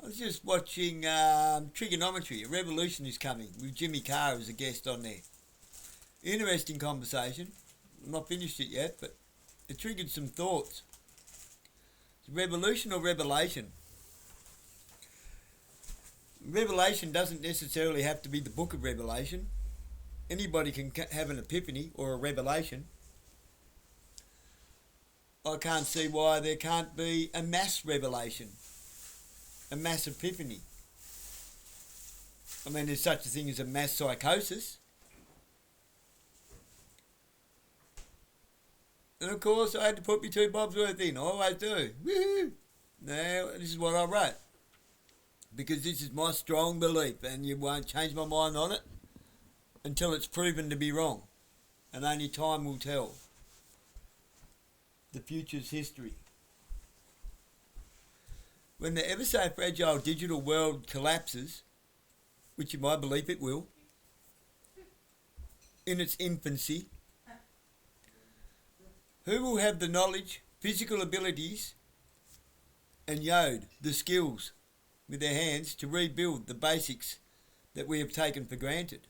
I was just watching Trigonometry. A Revolution is coming with Jimmy Carr as a guest on there. Interesting conversation. I'm not finished it yet, but it triggered some thoughts. Revolution or revelation? Revelation doesn't necessarily have to be the book of Revelation. Anybody can have an epiphany or a revelation. I can't see why there can't be a mass revelation, a mass epiphany. I mean, there's such a thing as a mass psychosis. And of course, I had to put my 2 bobs worth in. I always do. Woohoo! Now, this is what I wrote. Because this is my strong belief, and you won't change my mind on it until it's proven to be wrong. And only time will tell. The future's history. When the ever so fragile digital world collapses, which in my belief it will, in its infancy, who will have the knowledge, physical abilities, and the skills with their hands to rebuild the basics that we have taken for granted?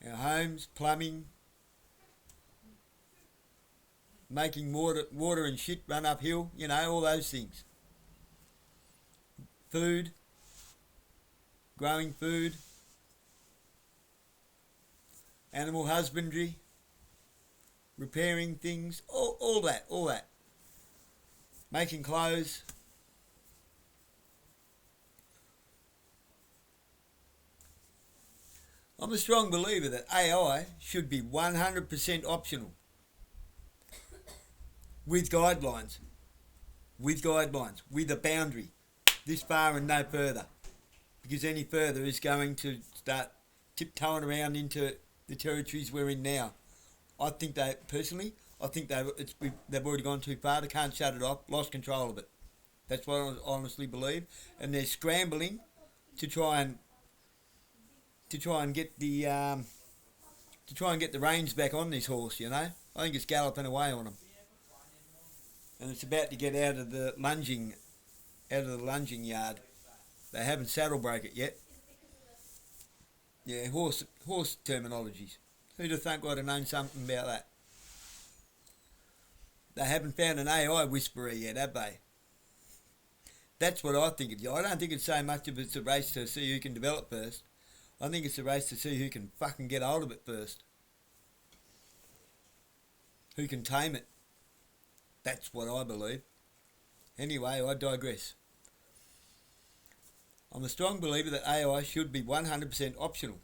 Our homes, plumbing, making water and shit run uphill, all those things. Food, growing food, animal husbandry, repairing things, all that. Making clothes. I'm a strong believer that AI should be 100% optional. With guidelines, with a boundary, this far and no further, because any further is going to start tiptoeing around into the territories we're in now. I think they've already gone too far. They can't shut it off, lost control of it. That's what I honestly believe, and they're scrambling to try and get the reins back on this horse. I think it's galloping away on them. And it's about to get out of the lunging yard. They haven't saddle broke it yet. Yeah, horse terminologies. Who'd have thunk I'd have known something about that? They haven't found an AI whisperer yet, have they? That's what I think. I don't think it's so much of it's a race to see who can develop first. I think it's a race to see who can fucking get hold of it first. Who can tame it. That's what I believe. Anyway, I digress. I'm a strong believer that AI should be 100% optional,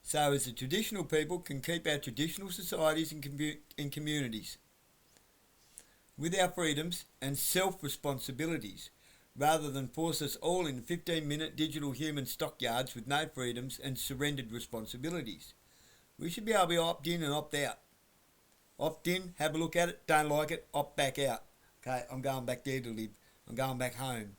so as the traditional people can keep our traditional societies and communities with our freedoms and self-responsibilities, rather than force us all in 15-minute digital human stockyards with no freedoms and surrendered responsibilities. We should be able to opt in and opt out. Opt in, have a look at it, don't like it, opt back out. Okay, I'm going back there to live. I'm going back home.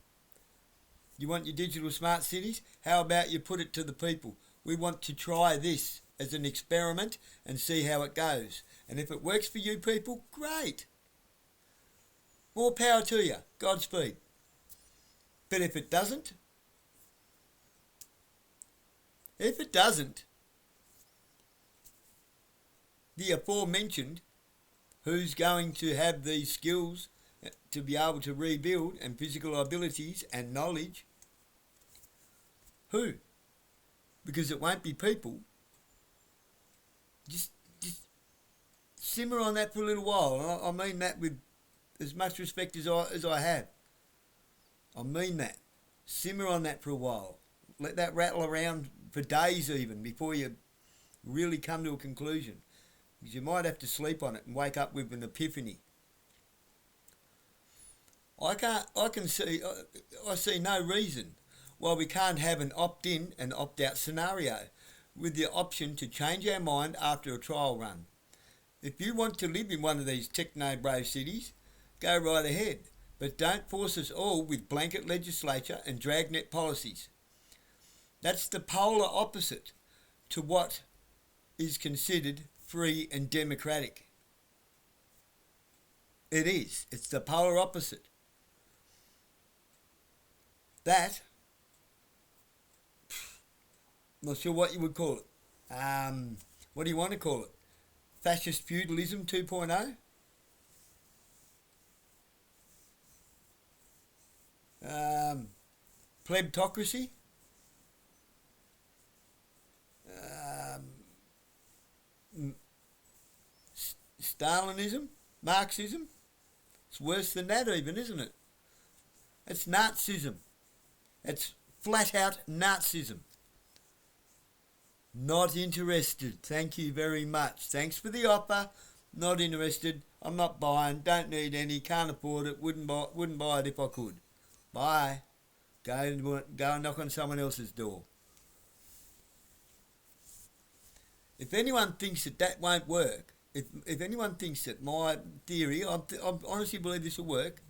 You want your digital smart cities? How about you put it to the people? We want to try this as an experiment and see how it goes. And if it works for you people, great. More power to you. Godspeed. But if it doesn't, the aforementioned, who's going to have these skills to be able to rebuild and physical abilities and knowledge? Who? Because it won't be people. Just simmer on that for a little while. I mean that with as much respect as I have. I mean that. Simmer on that for a while. Let that rattle around for days even before you really come to a conclusion. Because you might have to sleep on it and wake up with an epiphany. I see no reason why we can't have an opt-in and opt-out scenario with the option to change our mind after a trial run. If you want to live in one of these techno-brave cities, go right ahead. But don't force us all with blanket legislature and dragnet policies. That's the polar opposite to what is considered free and democratic. It is. It's the polar opposite. That, not sure what you would call it. What do you want to call it? Fascist feudalism 2.0? Plebtocracy? Stalinism? Marxism? It's worse than that even, isn't it? It's Nazism. It's flat out Nazism. Not interested. Thank you very much. Thanks for the offer. Not interested. I'm not buying. Don't need any. Can't afford it. Wouldn't buy it if I could. Bye. Go and knock on someone else's door. If anyone thinks that won't work, if anyone thinks that my theory, I honestly believe this will work.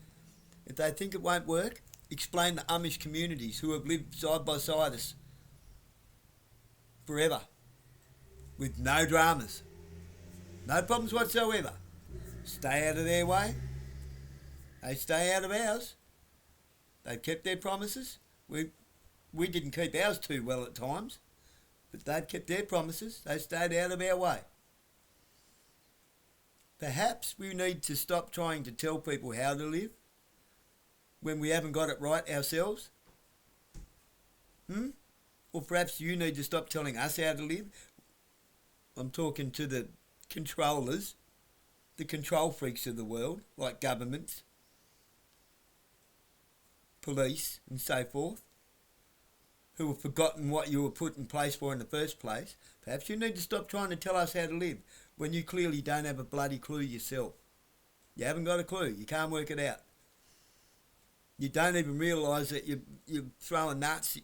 If they think it won't work, explain the Amish communities who have lived side by side us forever with no dramas, no problems whatsoever. Stay out of their way. They stay out of ours. They've kept their promises. We didn't keep ours too well at times, but they've kept their promises. They stayed out of our way. Perhaps we need to stop trying to tell people how to live when we haven't got it right ourselves. Or perhaps you need to stop telling us how to live. I'm talking to the controllers, the control freaks of the world, like governments, police and so forth, who have forgotten what you were put in place for in the first place. Perhaps you need to stop trying to tell us how to live when you clearly don't have a bloody clue yourself. You haven't got a clue. You can't work it out. You don't even realise that you're throwing Nazi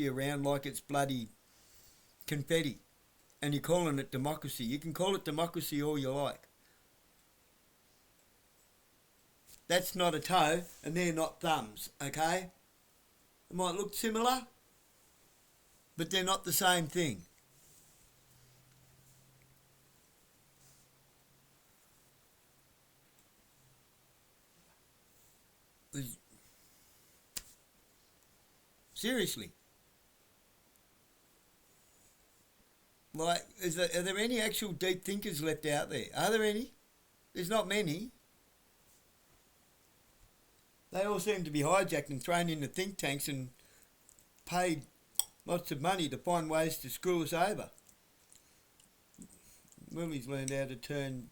around like it's bloody confetti, and you're calling it democracy. You can call it democracy all you like. That's not a toe, and they're not thumbs, okay? It might look similar, but they're not the same thing. Seriously. Like, are there any actual deep thinkers left out there? Are there any? There's not many. They all seem to be hijacked and thrown into think tanks and paid lots of money to find ways to screw us over. Lily's learned how to turn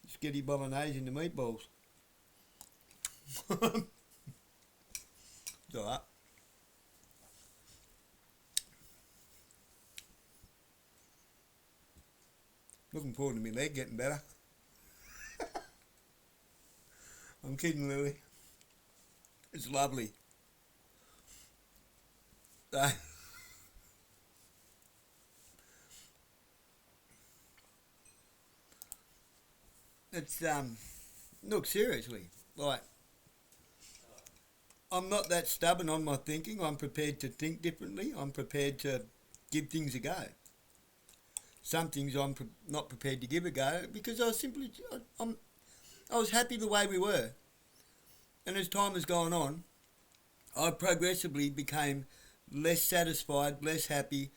spaghetti bolognese into meatballs. It's alright. Looking forward to my leg getting better. I'm kidding, Lily. It's lovely. It's look, seriously, like, I'm not that stubborn on my thinking. I'm prepared to think differently. I'm prepared to give things a go. Some things I'm not prepared to give a go because I was happy the way we were. And as time has gone on, I progressively became less satisfied, less happy,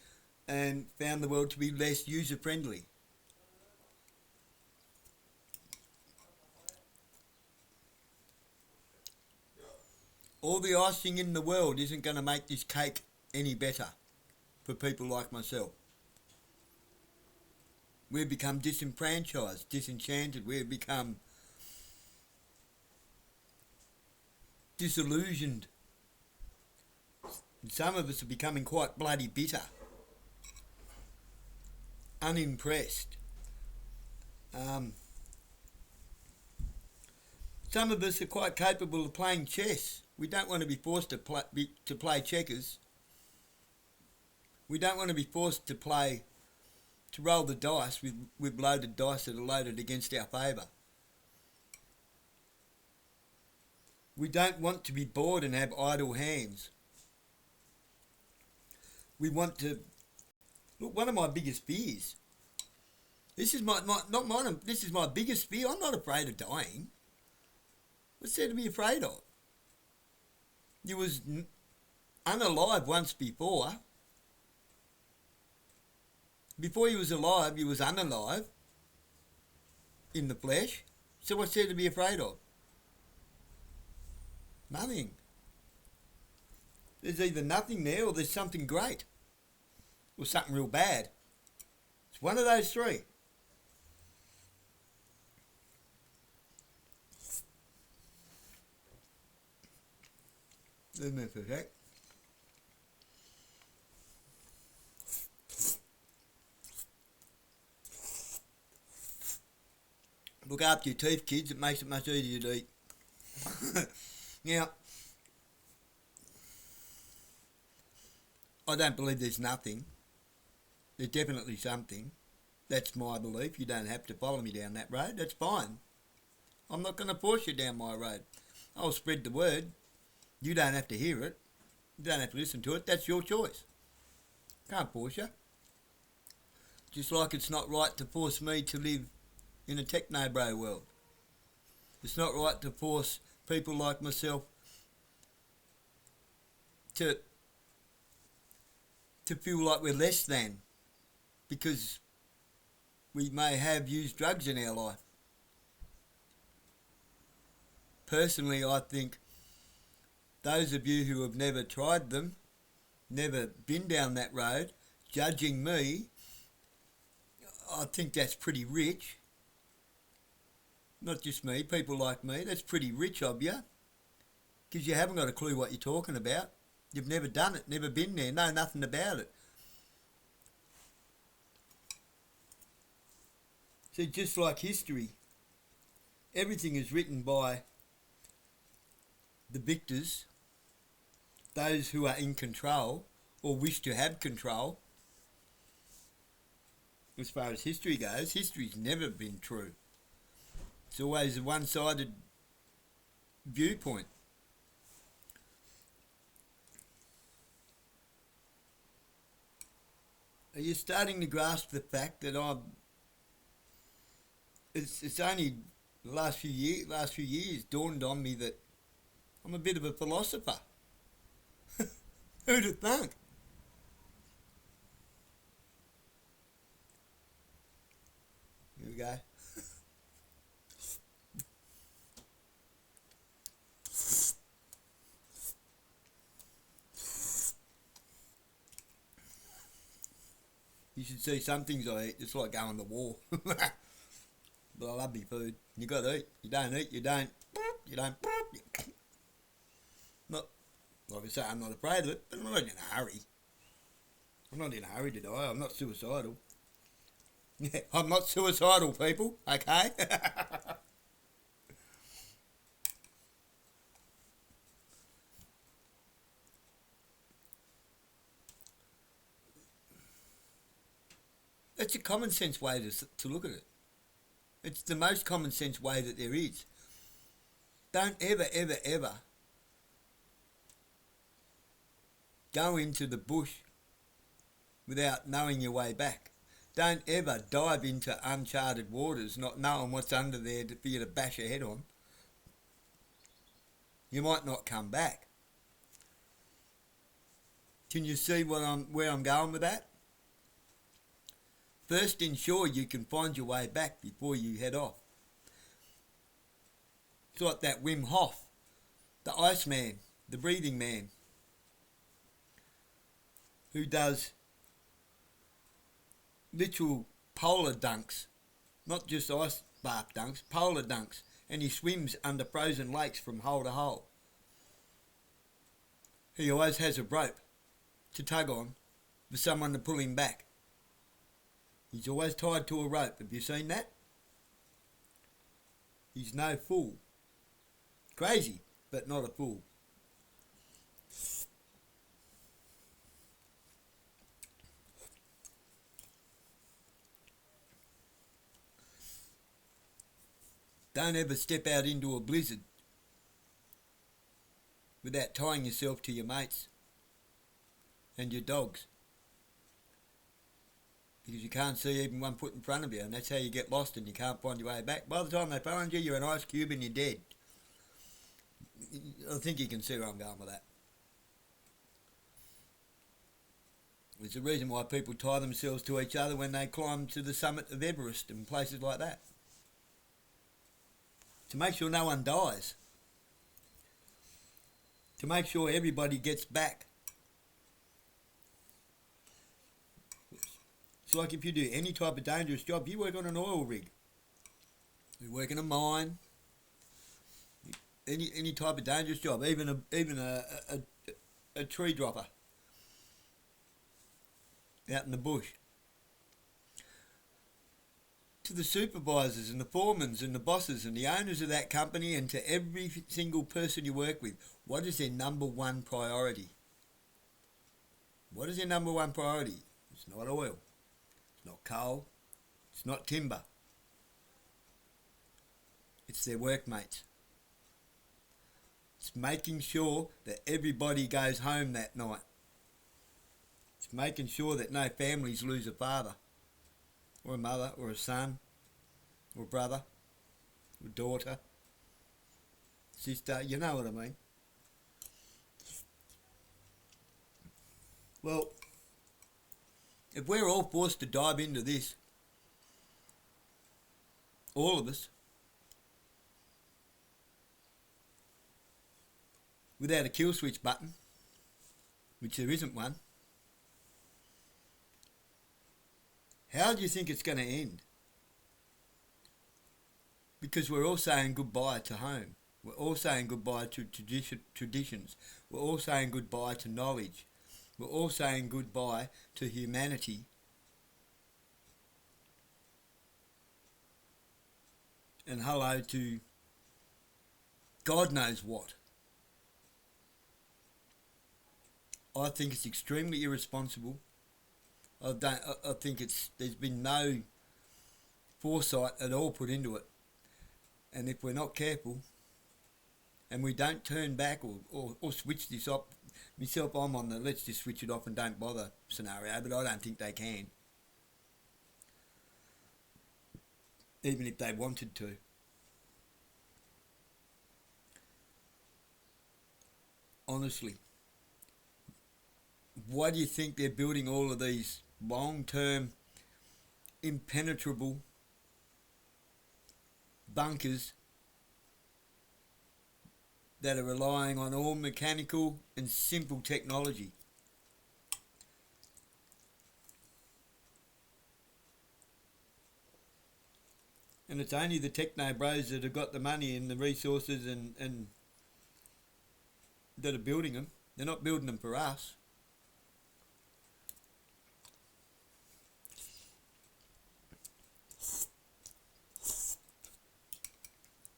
and found the world to be less user-friendly. All the icing in the world isn't going to make this cake any better for people like myself. We've become disenfranchised, disenchanted. We've become disillusioned. And some of us are becoming quite bloody bitter, unimpressed. Some of us are quite capable of playing chess. We don't want to be forced to play checkers. We don't want to be forced to roll the dice with loaded dice that are loaded against our favour. We don't want to be bored and have idle hands. We want to... Look, one of my biggest fears... This is not mine, this is my biggest fear. I'm not afraid of dying. What's there to be afraid of? You was unalive once before. Before you was alive, you was unalive in the flesh. So what's there to be afraid of? Nothing. There's either nothing there or there's something great. Or something real bad. It's one of those three. Isn't that for heck? Look after your teeth, kids. It makes it much easier to eat. Now, I don't believe there's nothing. There's definitely something. That's my belief. You don't have to follow me down that road. That's fine. I'm not going to force you down my road. I'll spread the word. You don't have to hear it. You don't have to listen to it. That's your choice. Can't force you. Just like it's not right to force me to live in a techno-bro world. It's not right to force people like myself to feel like we're less than because we may have used drugs in our life. Personally, I think those of you who have never tried them, never been down that road, judging me, I think that's pretty rich. Not just me, people like me, that's pretty rich of you. Because you haven't got a clue what you're talking about. You've never done it, never been there, know nothing about it. So just like history, everything is written by the victors, those who are in control or wish to have control. As far as history goes, history's never been true. It's always a one-sided viewpoint. Are you starting to grasp the fact that it's only the last few years dawned on me that I'm a bit of a philosopher. Who'd have thunk? Here we go. You should see some things I eat. It's like going to war. But I love me food. You got to eat. You don't eat, you don't. You don't. Not, like I say, I'm not afraid of it, but I'm not in a hurry. I'm not in a hurry to die. I'm not suicidal. I'm not suicidal, people. Okay? It's a common sense way to look at it. It's the most common sense way that there is. Don't ever, ever, ever go into the bush without knowing your way back. Don't ever dive into uncharted waters not knowing what's under there for you to bash your head on. You might not come back. Can you see where I'm going with that? First, ensure you can find your way back before you head off. It's like that Wim Hof, the Iceman, the breathing man, who does literal polar dunks, not just ice bath dunks, polar dunks, and he swims under frozen lakes from hole to hole. He always has a rope to tug on for someone to pull him back. He's always tied to a rope. Have you seen that? He's no fool. Crazy, but not a fool. Don't ever step out into a blizzard without tying yourself to your mates and your dogs. Because you can't see even 1 foot in front of you, and that's how you get lost and you can't find your way back. By the time they find you, you're an ice cube and you're dead. I think you can see where I'm going with that. It's the reason why people tie themselves to each other when they climb to the summit of Everest and places like that. To make sure no one dies. To make sure everybody gets back. It's like if you do any type of dangerous job, you work on an oil rig, you work in a mine, any type of dangerous job, even a tree dropper out in the bush. To the supervisors and the foremans and the bosses and the owners of that company, and to every single person you work with, what is their number one priority? What is their number one priority? It's not oil. It's not coal. It's not timber. It's their workmates. It's making sure that everybody goes home that night. It's making sure that no families lose a father or a mother or a son or a brother or daughter, sister, you know what I mean. Well, if we're all forced to dive into this, all of us, without a kill switch button, which there isn't one, how do you think it's going to end? Because we're all saying goodbye to home. We're all saying goodbye to traditions. We're all saying goodbye to knowledge. We're all saying goodbye to humanity. And hello to God knows what. I think it's extremely irresponsible. I think there's been no foresight at all put into it. And if we're not careful and we don't turn back or switch this off, myself, I'm on the let's just switch it off and don't bother scenario, but I don't think they can. Even if they wanted to. Honestly. Why do you think they're building all of these long-term, impenetrable bunkers that are relying on all mechanical and simple technology? And it's only the techno bros that have got the money and the resources and that are building them. They're not building them for us.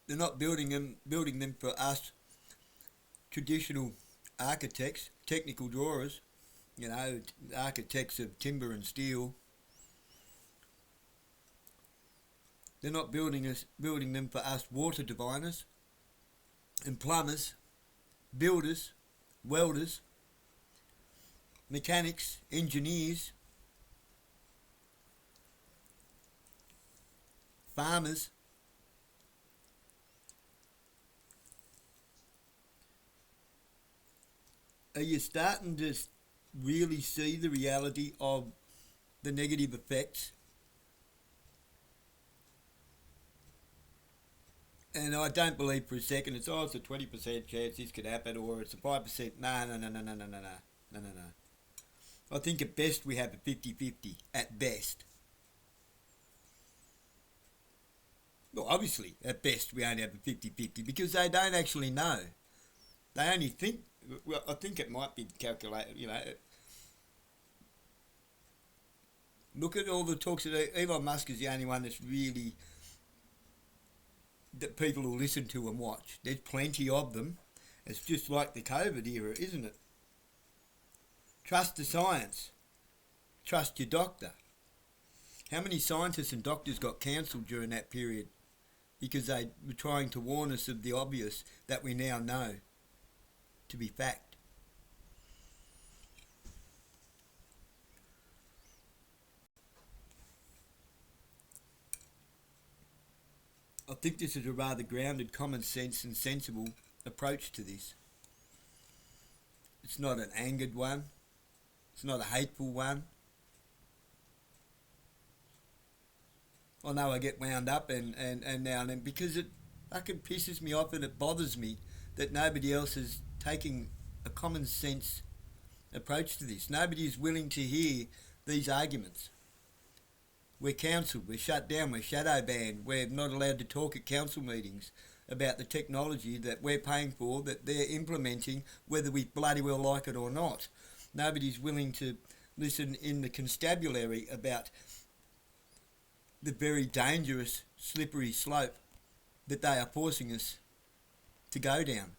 They're not building them for us traditional architects, technical drawers, you know, architects of timber and steel. They're not building them for us water diviners and plumbers, builders, welders, mechanics, engineers, farmers. Are you starting to really see the reality of the negative effects? And I don't believe for a second it's a 20% chance this could happen, or it's a 5%. No. I think at best we have a 50-50, at best. Well, obviously, at best we only have a 50-50 because they don't actually know. They only think. Well, I think it might be calculated, you know. Look at all the talks that Elon Musk is the only one that's really, that people will listen to and watch. There's plenty of them. It's just like the COVID era, isn't it? Trust the science. Trust your doctor. How many scientists and doctors got cancelled during that period because they were trying to warn us of the obvious that we now know to be fact? I think this is a rather grounded, common sense and sensible approach to this. It's not an angered one. It's not a hateful one. I know I get wound up and now and then because it fucking pisses me off and it bothers me that nobody else is taking a common sense approach to this. Nobody is willing to hear these arguments. We're counselled, we're shut down, we're shadow banned, we're not allowed to talk at council meetings about the technology that we're paying for, that they're implementing, whether we bloody well like it or not. Nobody's willing to listen in the constabulary about the very dangerous, slippery slope that they are forcing us to go down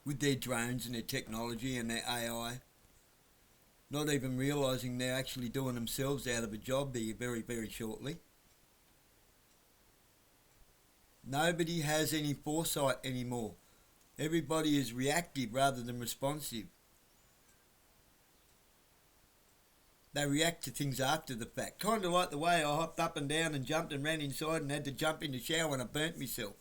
with their drones and their technology and their AI, not even realising they're actually doing themselves out of a job there very, very shortly. Nobody has any foresight anymore. Everybody is reactive rather than responsive. They react to things after the fact. Kind of like the way I hopped up and down and jumped and ran inside and had to jump in the shower and I burnt myself.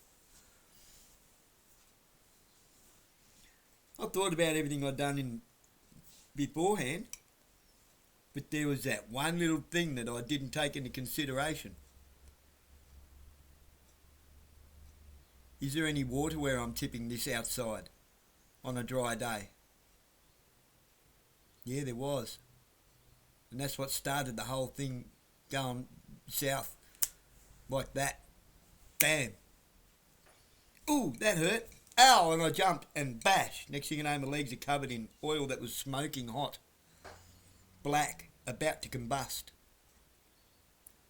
I thought about everything I'd done beforehand, but there was that one little thing that I didn't take into consideration. Is there any water where I'm tipping this outside on a dry day? Yeah, there was. And that's what started the whole thing going south like that. Bam. Ooh, that hurt. Ow, and I jumped and bash. Next thing you know, my legs are covered in oil that was smoking hot. Black, about to combust.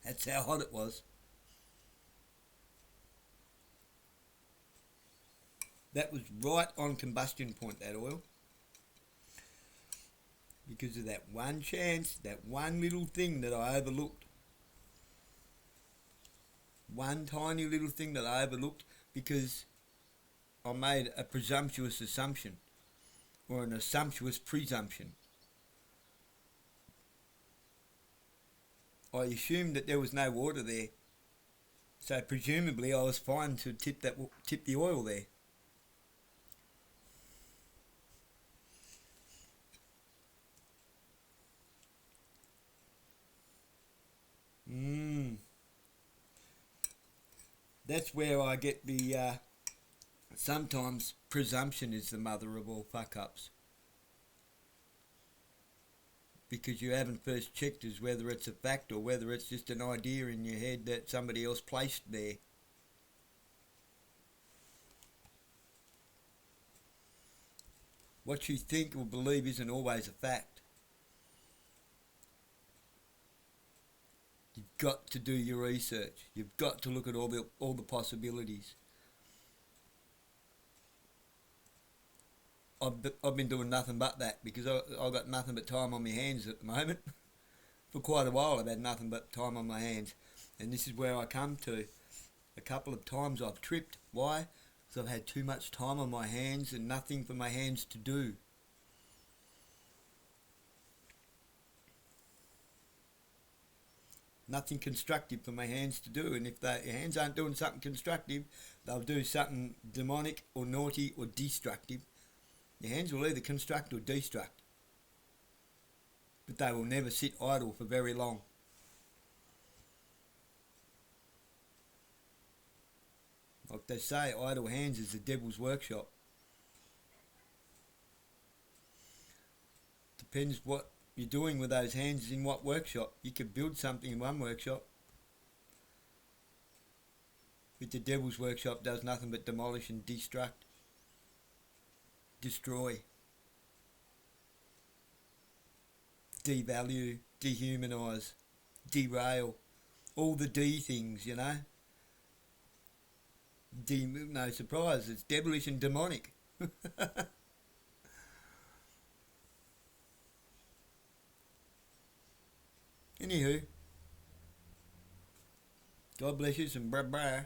That's how hot it was. That was right on combustion point, that oil. Because of that one chance, that one little thing that I overlooked. One tiny little thing that I overlooked because I made a presumptuous assumption or an assumptuous presumption. I assumed that there was no water there, so presumably I was fine to tip the oil there. That's where I get the sometimes presumption is the mother of all fuck-ups. Because you haven't first checked as whether it's a fact or whether it's just an idea in your head that somebody else placed there. What you think or believe isn't always a fact. You've got to do your research. You've got to look at all the possibilities. I've been doing nothing but that because I've got nothing but time on my hands at the moment. For quite a while I've had nothing but time on my hands. And this is where I come to. A couple of times I've tripped. Why? Because I've had too much time on my hands and nothing for my hands to do. Nothing constructive for my hands to do, and if your hands aren't doing something constructive, they'll do something demonic or naughty or destructive. Your hands will either construct or destruct, but they will never sit idle for very long. Like they say, idle hands is the devil's workshop. Depends what you're doing with those hands in what workshop. You could build something in one workshop, but the devil's workshop does nothing but demolish and destruct, destroy, devalue, dehumanise, derail, all the D things, you know. No surprise, it's devilish and demonic. Anywho, God bless you and bye bye.